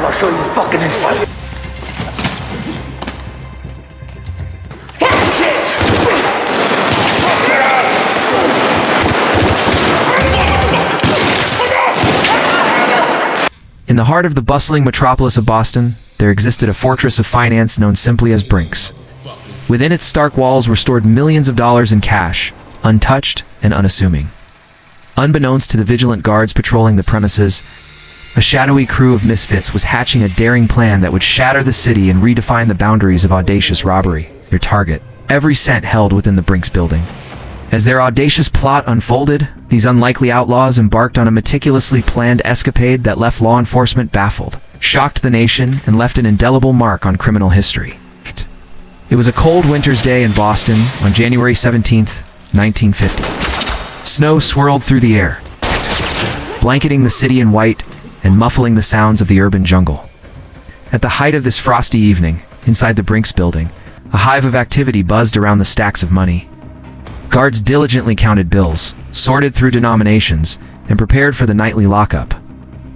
I'll show you fucking insight. In the heart of the bustling metropolis of Boston, there existed a fortress of finance known simply as Brinks. Within its stark walls were stored millions of dollars in cash, untouched and unassuming. Unbeknownst to the vigilant guards patrolling the premises, a shadowy crew of misfits was hatching a daring plan that would shatter the city and redefine the boundaries of audacious robbery. Their target, every cent held within the Brinks building. As their audacious plot unfolded, these unlikely outlaws embarked on a meticulously planned escapade that left law enforcement baffled, shocked the nation, and left an indelible mark on criminal history. It was a cold winter's day in Boston on January 17th, 1950. Snow swirled through the air, blanketing the city in white and muffling the sounds of the urban jungle. At the height of this frosty evening, inside the Brinks building, a hive of activity buzzed around the stacks of money. Guards diligently counted bills, sorted through denominations, and prepared for the nightly lockup.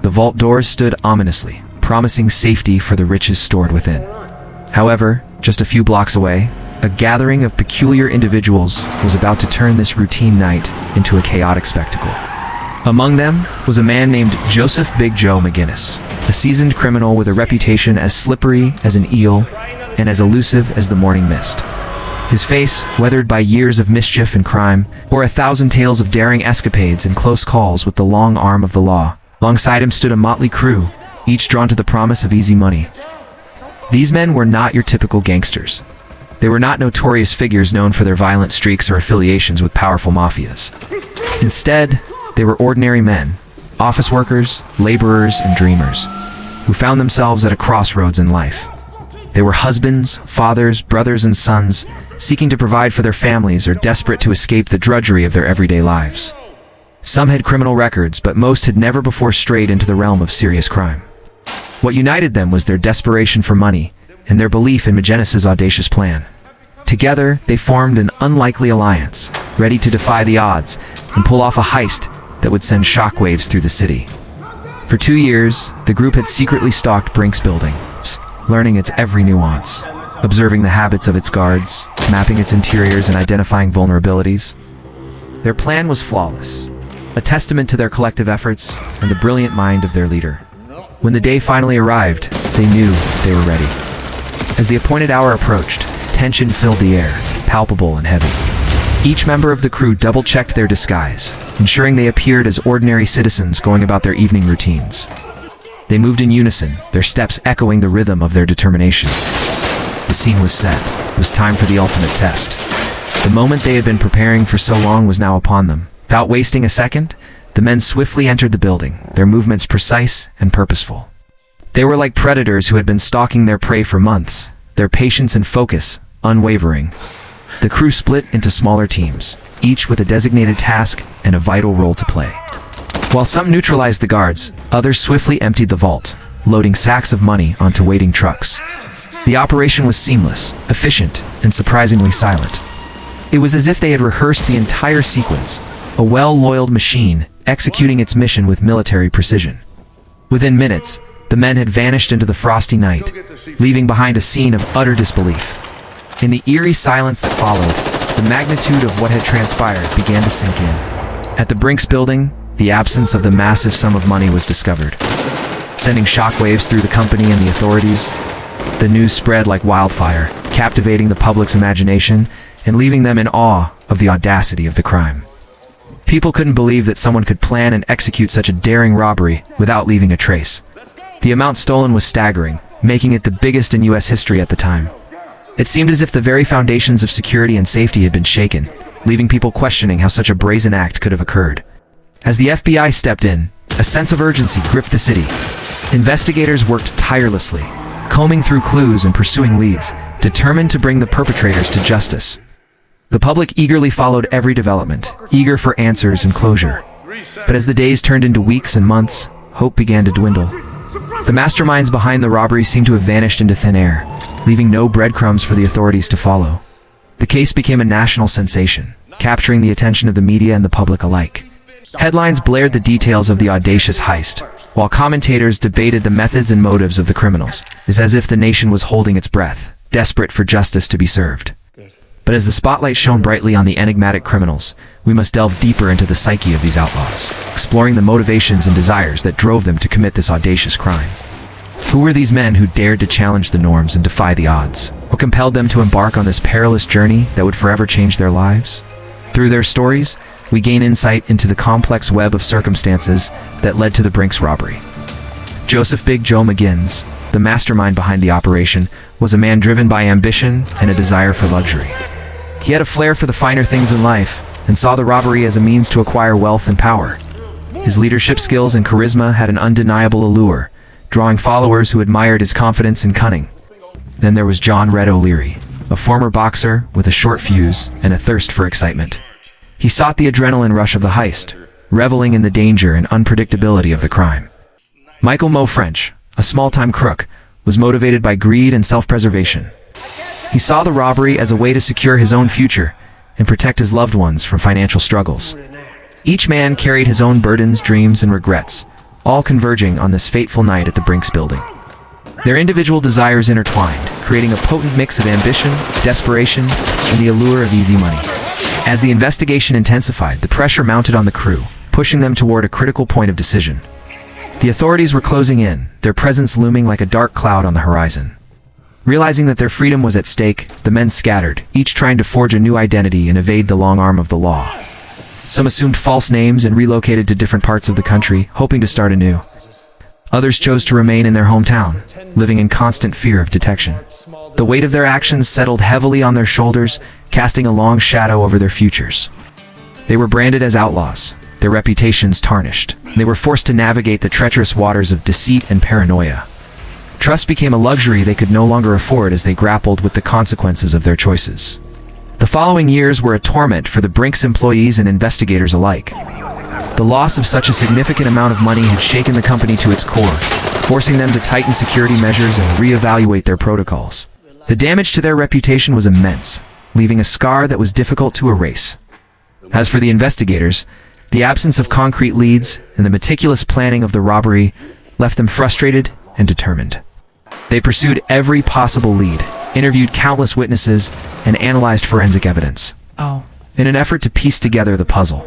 The vault doors stood ominously, promising safety for the riches stored within. However, just a few blocks away, a gathering of peculiar individuals was about to turn this routine night into a chaotic spectacle. Among them was a man named Joseph Big Joe McGinnis, a seasoned criminal with a reputation as slippery as an eel and as elusive as the morning mist. His face, weathered by years of mischief and crime, bore 1,000 tales of daring escapades and close calls with the long arm of the law. Alongside him stood a motley crew, each drawn to the promise of easy money. These men were not your typical gangsters. They were not notorious figures known for their violent streaks or affiliations with powerful mafias. Instead, they were ordinary men, office workers, laborers, and dreamers, who found themselves at a crossroads in life. They were husbands, fathers, brothers, and sons, seeking to provide for their families or desperate to escape the drudgery of their everyday lives. Some had criminal records, but most had never before strayed into the realm of serious crime. What united them was their desperation for money and their belief in McGinnis's audacious plan. Together, they formed an unlikely alliance, ready to defy the odds and pull off a heist that would send shockwaves through the city. For 2 years, the group had secretly stalked Brinks building, learning its every nuance, observing the habits of its guards, mapping its interiors, and identifying vulnerabilities. Their plan was flawless, a testament to their collective efforts and the brilliant mind of their leader. When the day finally arrived, they knew they were ready. As the appointed hour approached, tension filled the air, palpable and heavy. Each member of the crew double-checked their disguise, ensuring they appeared as ordinary citizens going about their evening routines. They moved in unison, their steps echoing the rhythm of their determination. The scene was set. It was time for the ultimate test. The moment they had been preparing for so long was now upon them. Without wasting a second, the men swiftly entered the building, their movements precise and purposeful. They were like predators who had been stalking their prey for months, their patience and focus unwavering. The crew split into smaller teams, each with a designated task and a vital role to play. While some neutralized the guards, others swiftly emptied the vault, loading sacks of money onto waiting trucks. The operation was seamless, efficient, and surprisingly silent. It was as if they had rehearsed the entire sequence, a well-oiled machine executing its mission with military precision. Within minutes, the men had vanished into the frosty night, leaving behind a scene of utter disbelief. In the eerie silence that followed, the magnitude of what had transpired began to sink in. At the Brinks building, the absence of the massive sum of money was discovered. Sending shockwaves through the company and the authorities, the news spread like wildfire, captivating the public's imagination and leaving them in awe of the audacity of the crime. People couldn't believe that someone could plan and execute such a daring robbery without leaving a trace. The amount stolen was staggering, making it the biggest in U.S. history at the time. It seemed as if the very foundations of security and safety had been shaken, leaving people questioning how such a brazen act could have occurred. As the FBI stepped in, a sense of urgency gripped the city. Investigators worked tirelessly, combing through clues and pursuing leads, determined to bring the perpetrators to justice. The public eagerly followed every development, eager for answers and closure. But as the days turned into weeks and months, hope began to dwindle. The masterminds behind the robbery seemed to have vanished into thin air, leaving no breadcrumbs for the authorities to follow. The case became a national sensation, capturing the attention of the media and the public alike. Headlines blared the details of the audacious heist, while commentators debated the methods and motives of the criminals. It's as if the nation was holding its breath, desperate for justice to be served. But as the spotlight shone brightly on the enigmatic criminals, we must delve deeper into the psyche of these outlaws, exploring the motivations and desires that drove them to commit this audacious crime. Who were these men who dared to challenge the norms and defy the odds? What compelled them to embark on this perilous journey that would forever change their lives? Through their stories, we gain insight into the complex web of circumstances that led to the Brinks robbery. Joseph Big Joe McGinnis, the mastermind behind the operation, was a man driven by ambition and a desire for luxury. He had a flair for the finer things in life and saw the robbery as a means to acquire wealth and power. His leadership skills and charisma had an undeniable allure, drawing followers who admired his confidence and cunning. Then there was John Red O'Leary, a former boxer with a short fuse and a thirst for excitement. He sought the adrenaline rush of the heist, reveling in the danger and unpredictability of the crime. Michael Mo French, a small-time crook, was motivated by greed and self-preservation. He saw the robbery as a way to secure his own future and protect his loved ones from financial struggles. Each man carried his own burdens, dreams, and regrets, all converging on this fateful night at the Brinks building. Their individual desires intertwined, creating a potent mix of ambition, desperation, and the allure of easy money. As the investigation intensified, the pressure mounted on the crew, pushing them toward a critical point of decision. The authorities were closing in, their presence looming like a dark cloud on the horizon. Realizing that their freedom was at stake, the men scattered, each trying to forge a new identity and evade the long arm of the law. Some assumed false names and relocated to different parts of the country, hoping to start anew. Others chose to remain in their hometown, living in constant fear of detection. The weight of their actions settled heavily on their shoulders, casting a long shadow over their futures. They were branded as outlaws, their reputations tarnished. They were forced to navigate the treacherous waters of deceit and paranoia. Trust became a luxury they could no longer afford as they grappled with the consequences of their choices. The following years were a torment for the Brinks employees and investigators alike. The loss of such a significant amount of money had shaken the company to its core, forcing them to tighten security measures and reevaluate their protocols. The damage to their reputation was immense, leaving a scar that was difficult to erase. As for the investigators, the absence of concrete leads and the meticulous planning of the robbery left them frustrated and determined. They pursued every possible lead, interviewed countless witnesses, and analyzed forensic evidence, in an effort to piece together the puzzle.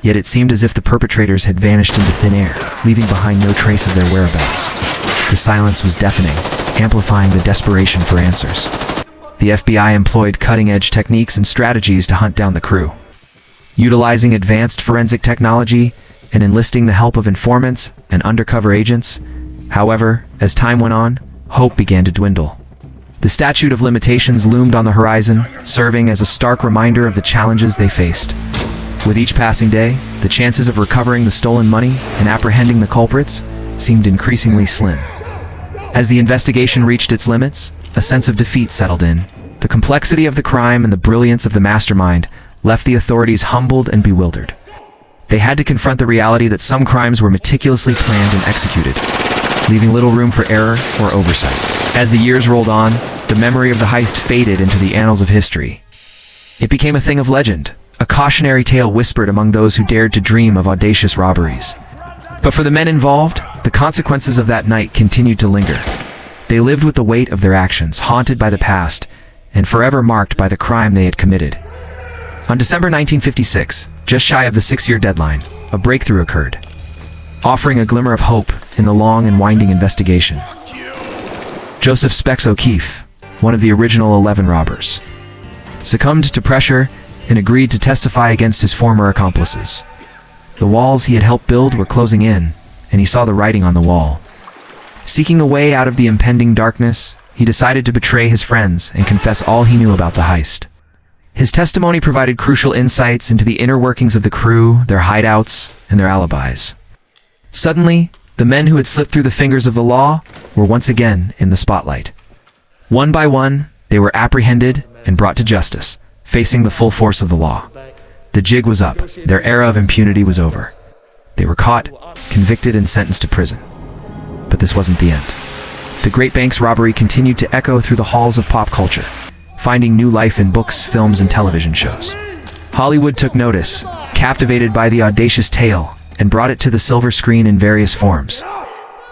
Yet it seemed as if the perpetrators had vanished into thin air, leaving behind no trace of their whereabouts. The silence was deafening, amplifying the desperation for answers. The FBI employed cutting-edge techniques and strategies to hunt down the crew. Utilizing advanced forensic technology and enlisting the help of informants and undercover agents. However, as time went on, hope began to dwindle. The statute of limitations loomed on the horizon, serving as a stark reminder of the challenges they faced. With each passing day, the chances of recovering the stolen money and apprehending the culprits seemed increasingly slim. As the investigation reached its limits, a sense of defeat settled in. The complexity of the crime and the brilliance of the mastermind left the authorities humbled and bewildered. They had to confront the reality that some crimes were meticulously planned and executed, leaving little room for error or oversight. As the years rolled on, the memory of the heist faded into the annals of history. It became a thing of legend, a cautionary tale whispered among those who dared to dream of audacious robberies. But for the men involved, the consequences of that night continued to linger. They lived with the weight of their actions, haunted by the past, and forever marked by the crime they had committed. On December 1956, just shy of the 6-year deadline, a breakthrough occurred, offering a glimmer of hope in the long and winding investigation. Joseph Specs O'Keefe, one of the original 11 robbers, succumbed to pressure and agreed to testify against his former accomplices. The walls he had helped build were closing in, and he saw the writing on the wall. Seeking a way out of the impending darkness, he decided to betray his friends and confess all he knew about the heist. His testimony provided crucial insights into the inner workings of the crew, their hideouts, and their alibis. Suddenly, the men who had slipped through the fingers of the law were once again in the spotlight. One by one, they were apprehended and brought to justice, facing the full force of the law. The jig was up. Their era of impunity was over. They were caught, convicted, and sentenced to prison. But this wasn't the end. The Great Brinks Robbery continued to echo through the halls of pop culture, finding new life in books, films, and television shows. Hollywood took notice, captivated by the audacious tale, and brought it to the silver screen in various forms.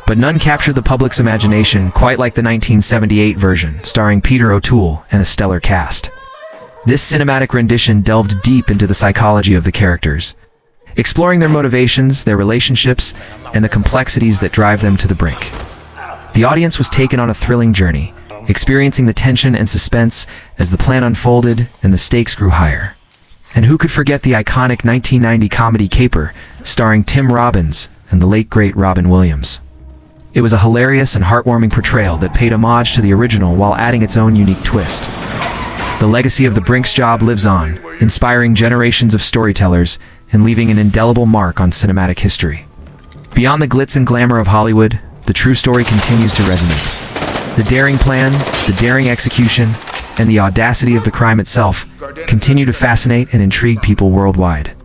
But none captured the public's imagination quite like the 1978 version, starring Peter O'Toole and a stellar cast. This cinematic rendition delved deep into the psychology of the characters, exploring their motivations, their relationships, and the complexities that drive them to the brink. The audience was taken on a thrilling journey, experiencing the tension and suspense as the plan unfolded and the stakes grew higher. And who could forget the iconic 1990 comedy Caper, starring Tim Robbins and the late great Robin Williams. It was a hilarious and heartwarming portrayal that paid homage to the original while adding its own unique twist. The legacy of the Brinks job lives on, inspiring generations of storytellers and leaving an indelible mark on cinematic history. Beyond the glitz and glamour of Hollywood, the true story continues to resonate. The daring plan, the daring execution, and the audacity of the crime itself continue to fascinate and intrigue people worldwide.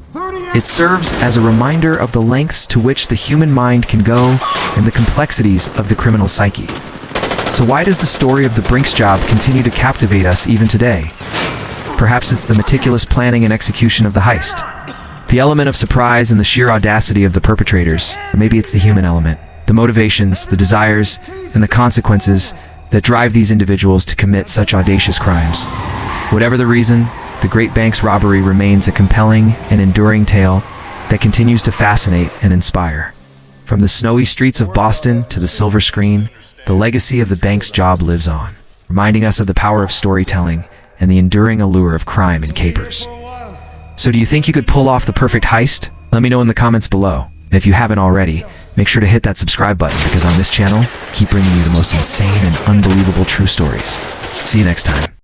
It serves as a reminder of the lengths to which the human mind can go and the complexities of the criminal psyche. So why does the story of the Brinks job continue to captivate us even today? Perhaps it's the meticulous planning and execution of the heist, the element of surprise and the sheer audacity of the perpetrators, or maybe it's the human element, the motivations, the desires, and the consequences that drive these individuals to commit such audacious crimes. Whatever the reason, the Great Brinks Robbery remains a compelling and enduring tale that continues to fascinate and inspire. From the snowy streets of Boston to the silver screen, the legacy of the Brinks job lives on, reminding us of the power of storytelling and the enduring allure of crime and capers. So do you think you could pull off the perfect heist? Let me know in the comments below. And if you haven't already, make sure to hit that subscribe button because on this channel, I keep bringing you the most insane and unbelievable true stories. See you next time.